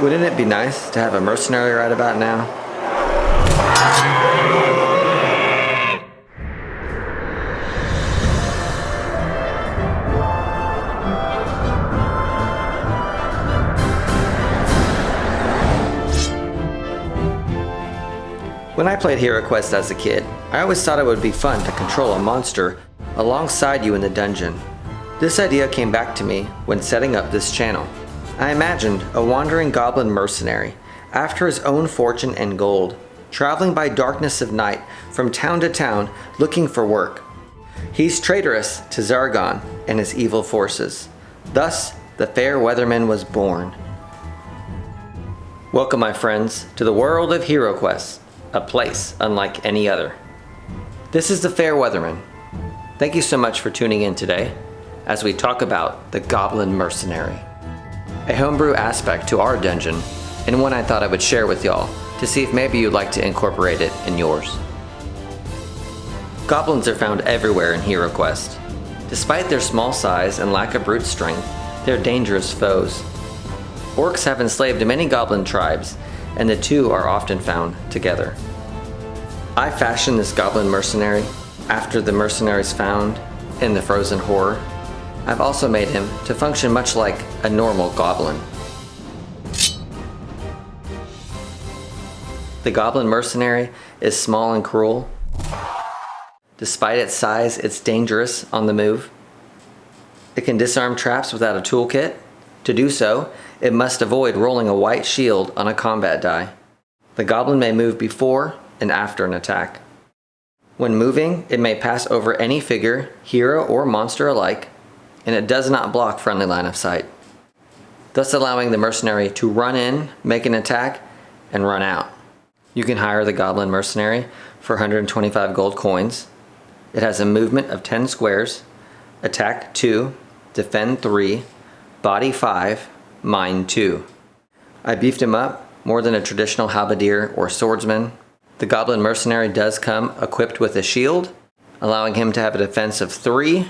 Wouldn't it be nice to have a mercenary right about now? When I played HeroQuest as a kid, I always thought it would be fun to control a monster alongside you in the dungeon. This idea came back to me when setting up this channel. I imagined a wandering goblin mercenary, after his own fortune and gold, traveling by darkness of night from town to town looking for work. He's traitorous to Zargon and his evil forces. Thus, the Fair Weatherman was born. Welcome, my friends, to the world of HeroQuest, a place unlike any other. This is the Fair Weatherman. Thank you so much for tuning in today as we talk about the Goblin Mercenary, a homebrew aspect to our dungeon, and one I thought I would share with y'all to see if maybe you'd like to incorporate it in yours. Goblins are found everywhere in HeroQuest. Despite their small size and lack of brute strength, they're dangerous foes. Orcs have enslaved many goblin tribes, and the two are often found together. I fashioned this Goblin Mercenary after the mercenaries found in the Frozen Horror. I've also made him to function much like a normal goblin. The Goblin Mercenary is small and cruel. Despite its size, it's dangerous on the move. It can disarm traps without a toolkit. To do so, it must avoid rolling a white shield on a combat die. The goblin may move before and after an attack. When moving, it may pass over any figure, hero or monster alike, and it does not block friendly line of sight, thus allowing the mercenary to run in, make an attack, and run out. You can hire the Goblin Mercenary for 125 gold coins. It has a movement of 10 squares, attack 2, defend 3, body 5, mind 2. I beefed him up more than a traditional halberdier or swordsman. The Goblin Mercenary does come equipped with a shield, allowing him to have a defense of 3,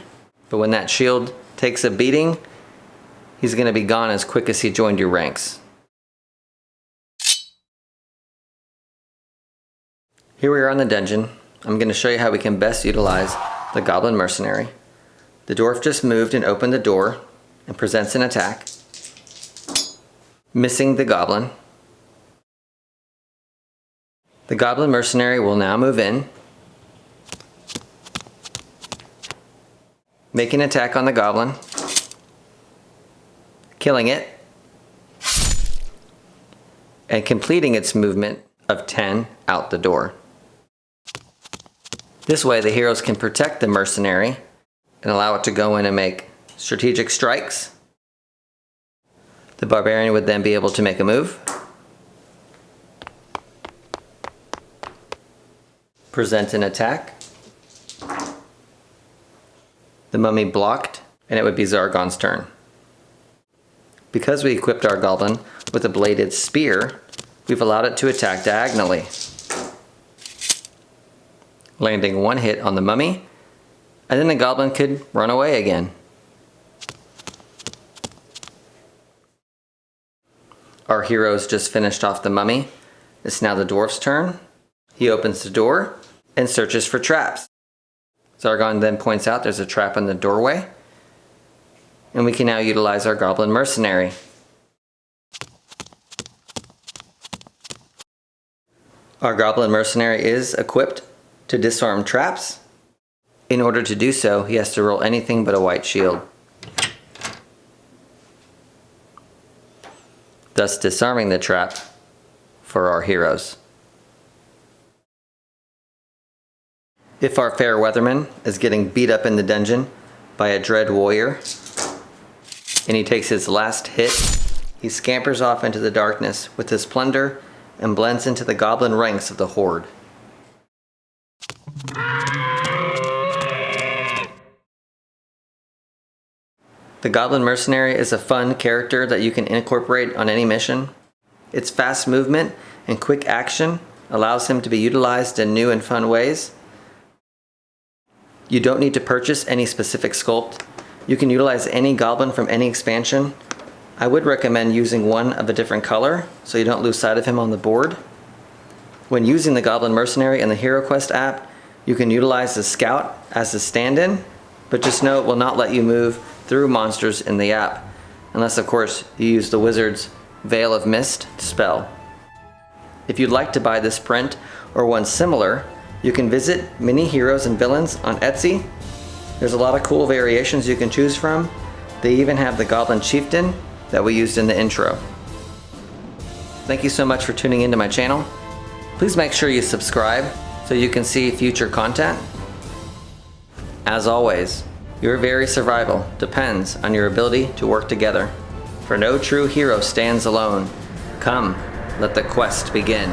but when that shield takes a beating, he's going to be gone as quick as he joined your ranks. Here we are in the dungeon. I'm going to show you how we can best utilize the Goblin Mercenary. The dwarf just moved and opened the door and presents an attack, missing the goblin. The Goblin Mercenary will now move in, make an attack on the goblin, killing it, and completing its movement of 10 out the door. This way the heroes can protect the mercenary and allow it to go in and make strategic strikes. The barbarian would then be able to make a move, present an attack. The mummy blocked, and it would be Zargon's turn. Because we equipped our goblin with a bladed spear, we've allowed it to attack diagonally, landing one hit on the mummy, and then the goblin could run away again. Our heroes just finished off the mummy. It's now the dwarf's turn. He opens the door and searches for traps. Zargon then points out there's a trap in the doorway, and we can now utilize our Goblin Mercenary. Our Goblin Mercenary is equipped to disarm traps. In order to do so, he has to roll anything but a white shield, thus disarming the trap for our heroes. If our fair weatherman is getting beat up in the dungeon by a dread warrior, and he takes his last hit, he scampers off into the darkness with his plunder and blends into the goblin ranks of the horde. The Goblin Mercenary is a fun character that you can incorporate on any mission. Its fast movement and quick action allows him to be utilized in new and fun ways. You don't need to purchase any specific sculpt. You can utilize any goblin from any expansion I would recommend using one of a different color so you don't lose sight of him on the board. When using the Goblin Mercenary in the HeroQuest app, you can utilize the Scout as a stand-in, but just know it will not let you move through monsters in the app, unless of course you use the wizard's Veil of Mist spell. If you'd like to buy this print or one similar, you can visit Mini Heroes and Villains on Etsy. There's a lot of cool variations you can choose from. They even have the Goblin Chieftain that we used in the intro. Thank you so much for tuning into my channel. Please make sure you subscribe so you can see future content. As always, your very survival depends on your ability to work together. For no true hero stands alone. Come, let the quest begin.